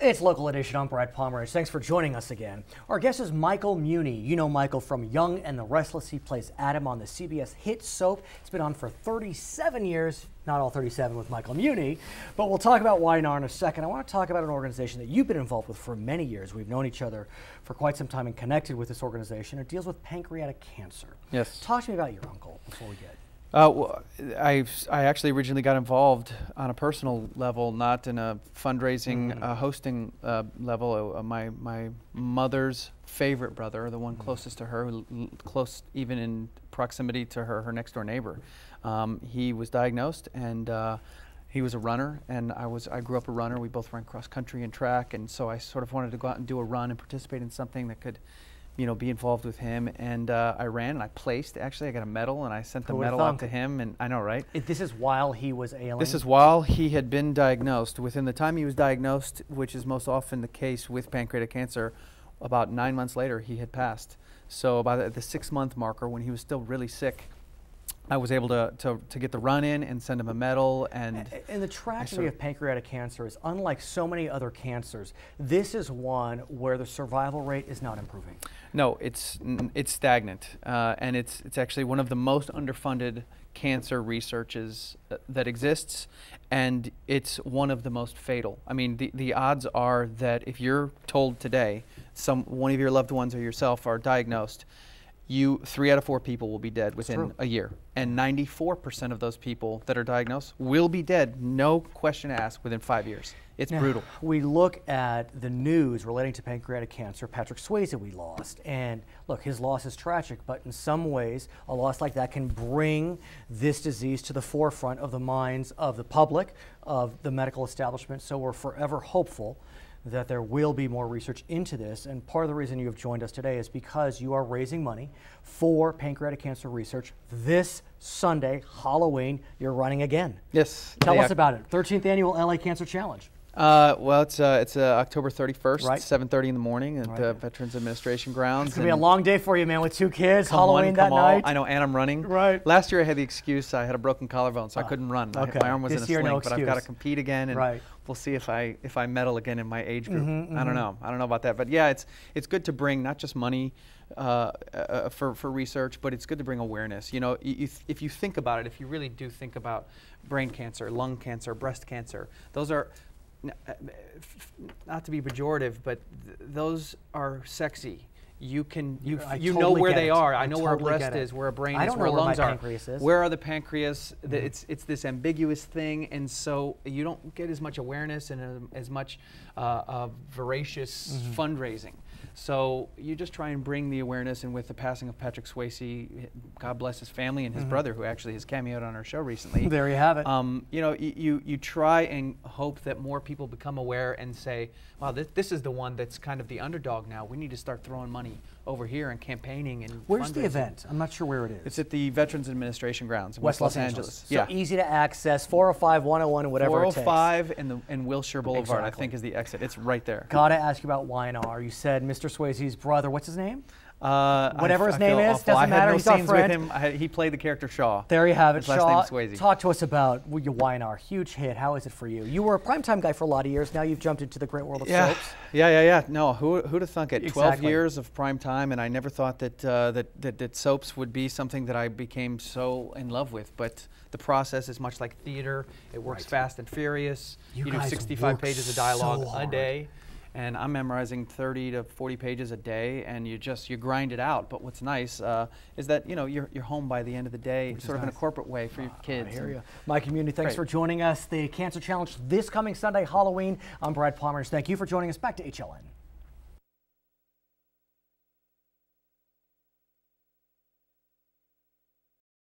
It's Local Edition. I'm Brad Pomeranz. Thanks for joining us again. Our guest is Michael Muhney. You know Michael from Young and the Restless. He plays Adam on the CBS hit soap. It's been on for 37 years. Not all 37 with Michael Muhney, but we'll talk about Y&R in a second. I want to talk about an organization that you've been involved with for many years. We've known each other for quite some time and connected with this organization. It deals with pancreatic cancer. Yes. Talk to me about your uncle before we get. Well, I actually originally got involved on a personal level, not in a fundraising hosting level. My mother's favorite brother, the one closest to her, close even in proximity to her next door neighbor, he was diagnosed, and he was a runner, and I grew up a runner. We both ran cross country and track, and so I sort of wanted to go out and do a run and participate in something that could, you know, be involved with him. And I ran and I placed. Actually, I got a medal, and I sent the medal out to him. And I know, right? This is while he was ailing? This is while he had been diagnosed. Within the time he was diagnosed, which is most often the case with pancreatic cancer, about 9 months later, he had passed. So about at the 6-month marker, when he was still really sick, I was able to get the run in and send him a medal. And the tragedy of pancreatic cancer is, unlike so many other cancers, this is one where the survival rate is not improving. No, it's stagnant, and it's actually one of the most underfunded cancer researches that exists, and it's one of the most fatal. I mean, the odds are that if you're told today one of your loved ones or yourself are diagnosed, 3 out of 4 people will be dead within a year. And 94% of those people that are diagnosed will be dead, no question asked, within 5 years. It's brutal. We look at the news relating to pancreatic cancer. Patrick Swayze we lost. And look, his loss is tragic, but in some ways, a loss like that can bring this disease to the forefront of the minds of the public, of the medical establishment. So we're forever hopeful that there will be more research into this. And part of the reason you have joined us today is because you are raising money for pancreatic cancer research. This Sunday, Halloween, you're running again. Yes. Tell us about it. 13th Annual LA Cancer Challenge. Well, it's October 31st, right. 7:30 in the morning at the Veterans Administration grounds. It's going to be a long day for you, man, with 2 kids, Halloween that night. I know, and I'm running. Right. Last year I had the excuse I had a broken collarbone, so I couldn't run. Okay. My arm was in a sling, no but I've got to compete again, and we'll see if I medal again in my age group. I don't know. I don't know about that. But yeah, it's good to bring not just money for research, but it's good to bring awareness. You know, if you think about it, if you really do think about brain cancer, lung cancer, breast cancer, those are, not to be pejorative, but those are sexy. You know where they are. I know where a breast is, where a brain is, where lungs are. Where are the pancreas? It's this ambiguous thing, and so you don't get as much awareness and as much voracious fundraising. So you just try and bring the awareness, and with the passing of Patrick Swayze, God bless his family, and his brother, who actually has cameoed on our show recently. There you have it. You know, you try and hope that more people become aware and say, wow, this is the one that's kind of the underdog now. We need to start throwing money over here and campaigning and Where's the event? I'm not sure where it is. It's at the Veterans Administration grounds in West Los Angeles. So easy to access, 405, 101, whatever it takes. 405 and Wilshire Boulevard, I think, is the exit. It's right there. Got to ask you about Y&R. You said Mr. Swayze's brother. What's his name? Whatever his name is, doesn't matter. He's our friend. With him. He played the character Shaw. There you have it, His last name is Swayze. Talk to us about your Y&R. Huge hit. How is it for you? You were a primetime guy for a lot of years. Now you've jumped into the great world of soaps. Yeah. No, who'd have thunk it? Exactly. 12 years of primetime, and I never thought that that soaps would be something that I became so in love with. But the process is much like theater. It works fast and furious. You do 65 pages of dialogue a day. And I'm memorizing 30 to 40 pages a day, and you grind it out. But what's nice is that, you know, you're home by the end of the day, sort of in a corporate way for your kids. I hear you. Mike Muhney, thanks for joining us. The Cancer Challenge this coming Sunday, Halloween. I'm Brad Pomeranz. Thank you for joining us. Back to HLN.